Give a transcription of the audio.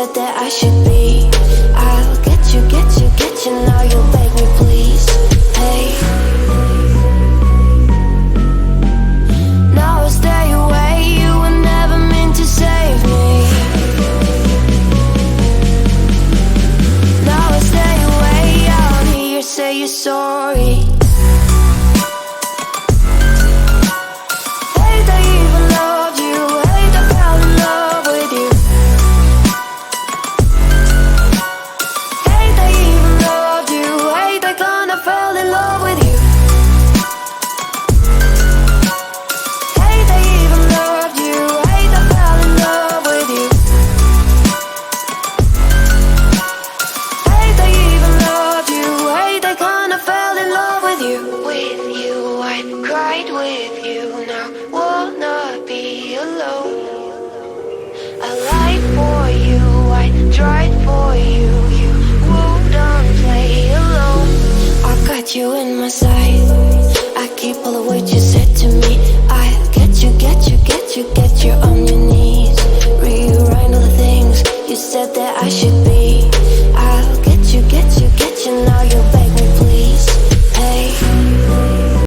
said that I should be. I'll get you, get you, get you, now you beg me please. Hey, now I stay away, you were never meant to save me. Now I stay away, I don't hear you say you're sorry. Hate I even loved you, hate I fell in love with you. Hate I even loved you, hate I kinda fell in love with you. Hate I even loved you, hate I fell in love with you. Hate I even loved you, hate I kinda fell in love with you. With you, I cried with you, now wanna be alone. I lied for you, I tried for you, you wouldn't play alone. I got you in my sight, I keep all the words you said to me.